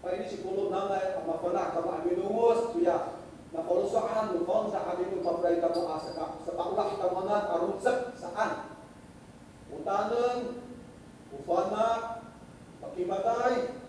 ini sepuluh nangai ama fana kama aminus tuya na polusoan nu fon sa aminu paprai kamu asaka sepaulah kamanan aruzak saan utanen ufana pakimagai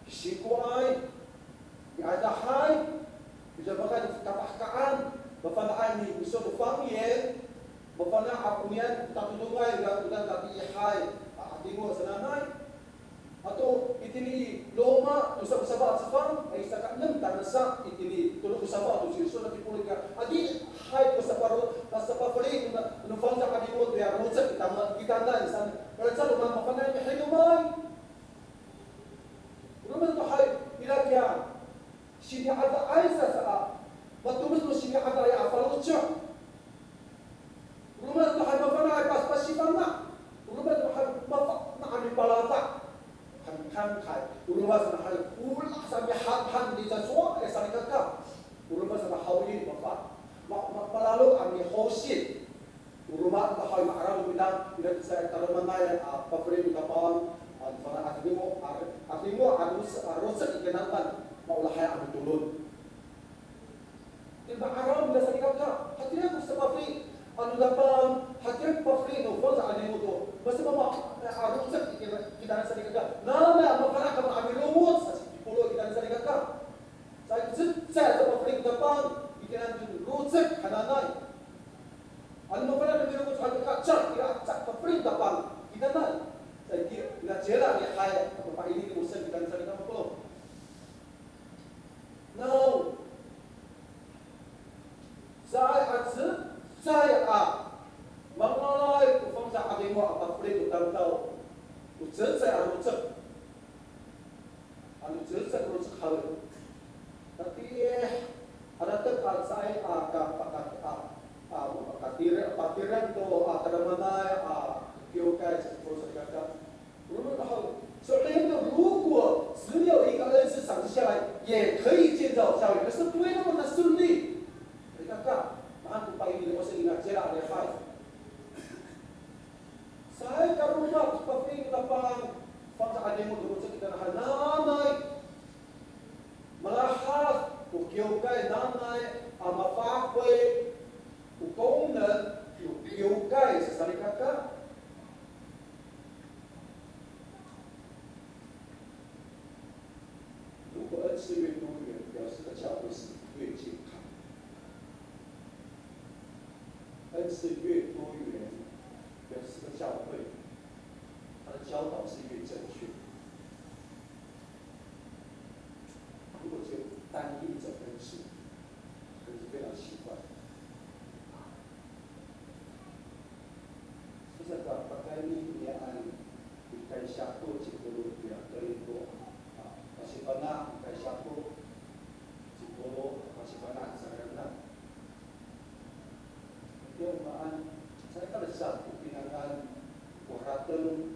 sikuai diadahai bisa makan kapahkaan bafana ini bisa dufangye bafana apunian tatulungai dan tapi hai atingo sananai atau itini loma tu sabab safang ai sakat nem tanasa itini tu sabab tu siso na tipulika adi hai ko saparo pasapa pali no fangsa kadi mo ya rocha kita na san kalau calo mama fana ni hayo mai rumah tu hai ilakia sini ada aisa sa batumis no sini ada ya falucha rumah tu hai mafana pas pasifana rumah tu hai mafa na ani palata kan kai uruma sana hal ulah sampai han di jaswa sana kakak uruma sana hawi bapak palalu ami hosit uruma ta hawi ma'arab bidang ila sa taramana apa frame kapan fana atimo arus ikenatan maulah hay abu tulun ilba arab bila sa kakak hatinya ko sa pafi anu dapat hatinya pafi no foza animo to basta mama arus kita sa kakak nama mafana kama amilumut sa pulo kita sa kakak saya saya sa pafi depan ikinan ruzak hananai anu mafana amilumut sa kakak cak pafi depan kita na saya kira jela ya hay apa ini urusan kita sa kakak pulo now saya mengalai kufangsa ademo apa free tu tahu saya harus hal tapi ada tempat saya patiran tu kada mana kiokai seperti kata rumah tahu soalnya itu如果只有一个人是省下来也可以建造教育可是不会那么的顺利kakak, maaf lupa ini masa ingat jelas ada hal. Saya ke rumah seperti lapang fangsa ademo dulu kita hanamai melahas ukiokai nanai amafakwe ukongnen ukiokai sesali kakak.如果恩赐越多元，表示的教会是越健康。恩赐越多元，表示这个教会，它的教导是越正确。如果只有单一一种恩赐，可能是非常奇怪。现在把该利也按该下过几个路比较可以多masih banyak该下过几个路masih banyak sekarang Kemudian saya kalau satu pinangan waratan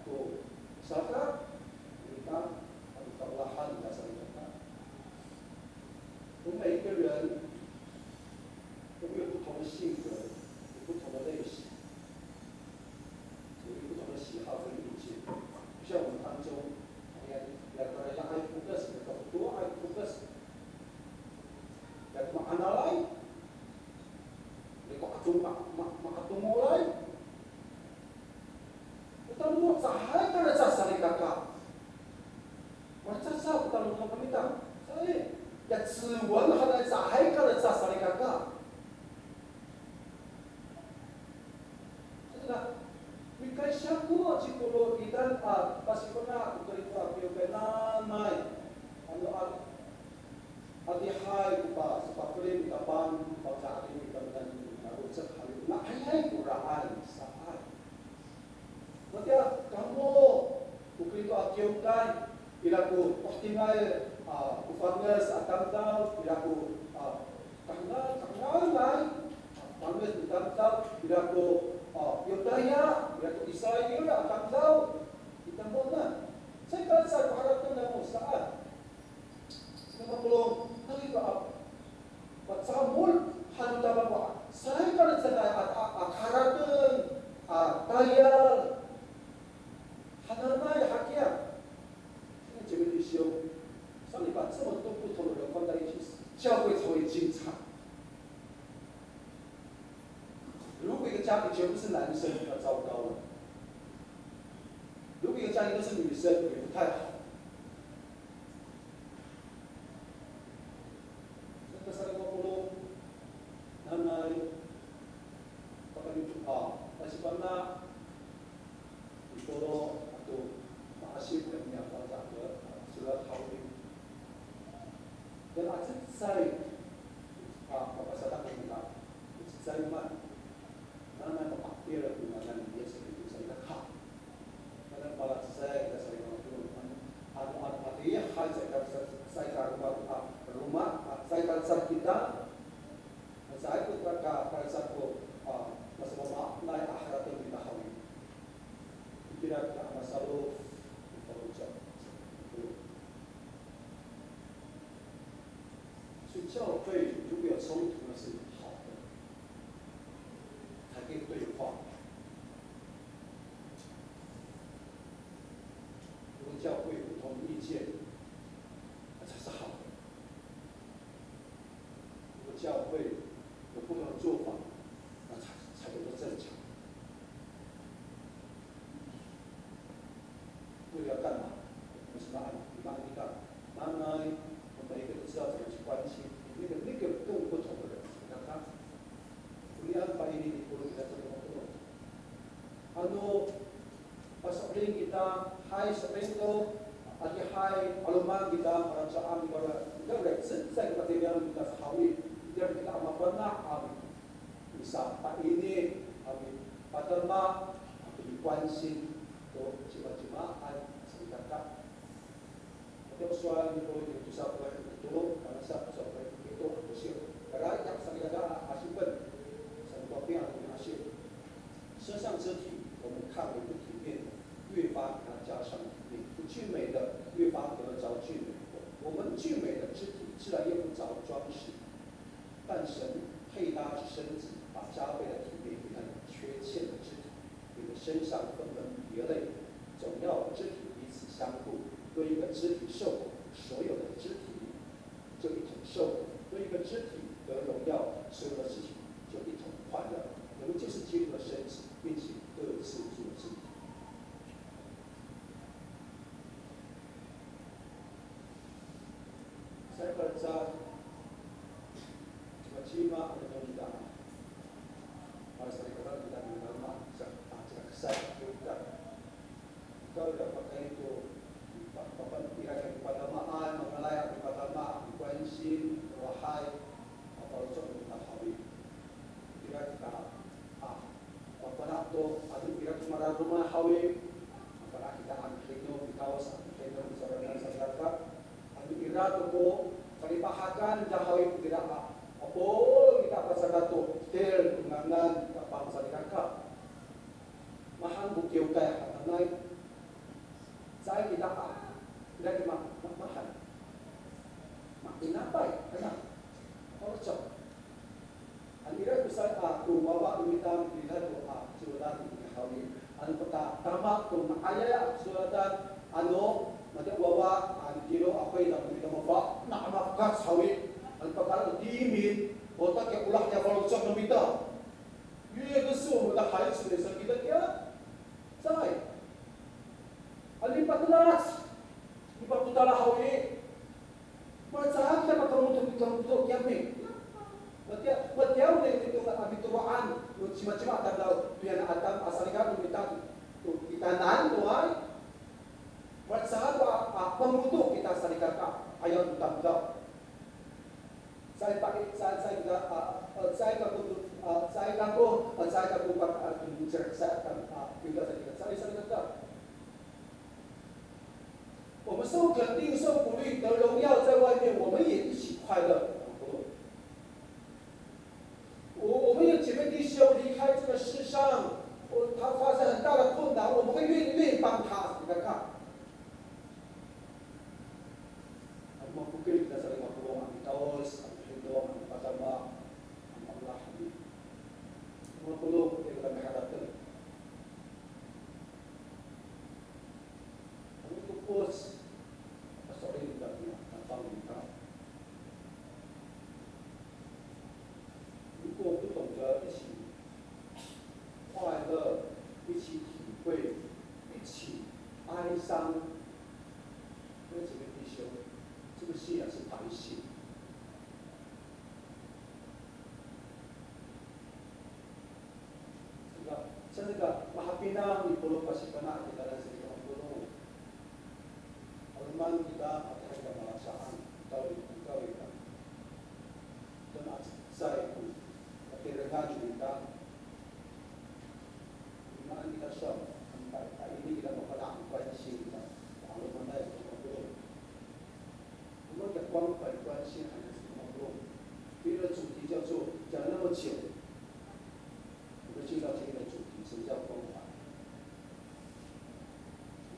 tu saka kita perlahan dasar kita. 每个人都有不同的性格，有不同的类型，有不同的喜好和理解。就像我们当中，两个人爱 focus， 两个多爱 focus， yang makna lain. Atung mulai kita mau sahai karena sasari kakak macam sah kita mau pamitan saya ya ciwan ada sahai karena sasari kakak sudah mikai syaku cikolo kita pasti pernah untuk piopenan mai anu adi hai kita sepapre kita pan pausa ini kita dan rusak hal itu nak hai Quran saat Maka kamu bukan itu akiukan ilaku optimal ufanges akan tahu ilaku kangal lain panges akan tahu ilaku yodaya ilaku isai itu akan tahu kita mana saya kan saya harapkan dalam saat kita belum nanti buat samul hal utama saya kan saya harapkan tayar Hanamai hakia. Ini jadi 兄，上帝把这么多不同的人放在一起，教会才会精彩。如果一个家庭全部是男生，那糟糕了；如果一个家庭都是女生，也不太好。那个30 nanay Nasibana Itoro atau maasip kami apa saja surat hawli dan aset saya papasadak kita saya man nana kapakir dengan dia seperti saya kah karena pada saya kita sering melakukan atau dia hal saya rumah saya kalsar kita saya itu kalsar ko masalah naik akhirat yang kita hawi tidak masalah berucap 所以教会如果有冲突，那是好的，才可以对话。如果教会有不同意见，那才是好的。如果教会有不同的做法，那才叫做正常。为了要干嘛？为什么按你看，慢慢我们每一个都知道怎么去关心那个跟不同的人，你看他，kuliah pagi ini di pulau kita terlalu pasapling kita, hai sapento, ati hai alumang kita para saam para kita reksit saya kita tinggal kita sahawi, dia kita amat pernah abi, bisa pak ini abi paterma, abi kuansin, to cima-cimaan, sedikit. Tapi soal itu satu itu, karena satu itu sih. Karena yang saya kata asipan, satu kopi yang asyik. 身上肢体，我们看为不体面的，越发给它加上体面；不俊美的，越发得着俊美。我们俊美的肢体自然用不着装饰，但神配搭之身子，把加倍的体面给那有缺陷的肢体，你的身上分门别类，总要肢体彼此相顾。对一个肢体受苦，所有的肢体就一同受苦；对一个肢体得荣耀，所有的事情就一同快乐。我们就是基督的身子，并且各自做肢体。Saya baca cuma atau tidak, pada saat kita tidak menerima ajaran saya juga. Kalau dapat pakai itu, bapak kira kepada maan, mengalah kepada maan, kuansin, wahai, apa ucap kita hawi, kira kita Pernah tu, ada kira kemarahan rumah hawi, pernah kita ambil di kawasan, kita bersama dengan masyarakat, ada kira tu ko, paripahakan jahawi tidak apa, kita pasal tu, tel pengangan bangsa mereka, mahal bukti ukay naik, saya tidak mahal, makin apa ya, kenapa? Kalau cak. Anira besar aku bawa minta kita doa suratan hawi anu peta tamak tu ayah suratan anu mata bawa kilo apa yang kita bawa nak mafkat hawi anu peta dimin otak ke ulah ke kalau cak minta ye kesu mata hai sudah kita dia sai ali 14 ipatutala hawi macam kita kamu untuk yamin Matiaw na ito abituaan, macam daw tuyan atam asalikan itanan to ay. Matsahan wa pamuto kita salikan ka ayaw utam daw. Saya ka 我们受肯定、受鼓励、得荣耀，在外面我们也一起快乐。我们有姐妹弟兄离开这个世上，他发生很大的困难，我们会愿意帮他。你看看，我们不给kita saling tolong, tawas, hidup, pertama, Allah. 50 yang kami hadapkan. Kami fokus 伤，那几个弟兄，这个信仰是白信。像这个马哈比纳，你不如把西班牙给他的这个不如，Alman kita akan kebangsaan tahu kita dan saya itu akhirnya kita iman kita syam sampai ini kita memperlakukan kuansi kita kalau mana itu belum我们的关怀关心还是什么不够，别的主题叫做讲那么久，我们进到今天的主题，什么叫关怀？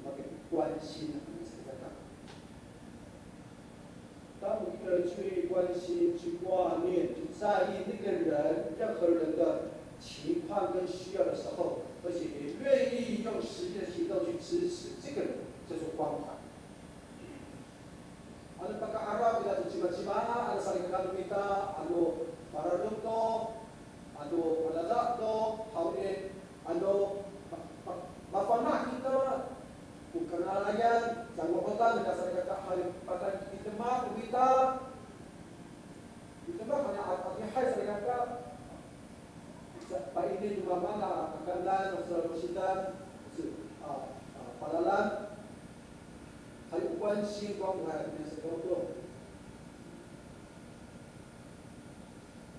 我们给关心我们是在干嘛？当一个人去关心、去挂念、去在意那个人、任何人的情况跟需要的时候，而且也愿意用实际的行动去支持这个人，这是关怀。Ano pagka-araw kita cima-cima, ano sa likod kita, ano mararunto, ano malalakdo, hawin, ano mafana kita, kung kanalayan, sa mabutan, nasa likod patay kita kita kanya at-atihai sa likod ka, painin yung mga kakandan, sa lusidan, palalan,还有关心关怀那是高度。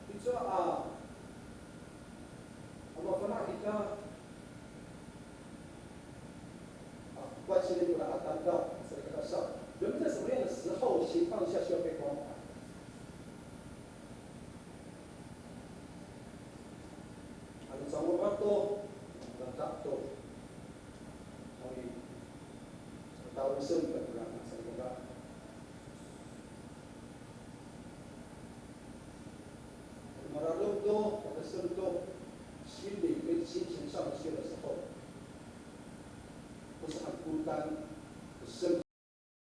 你说我们pernah kita关心那个谈到这个上，人们在什么样的时候、情况下需要被关怀？sa mga to, nagdak to, ay tawasan ka lang sa mga maralog to, pagkasun to,心里跟心情上需要的时候，不是很孤单。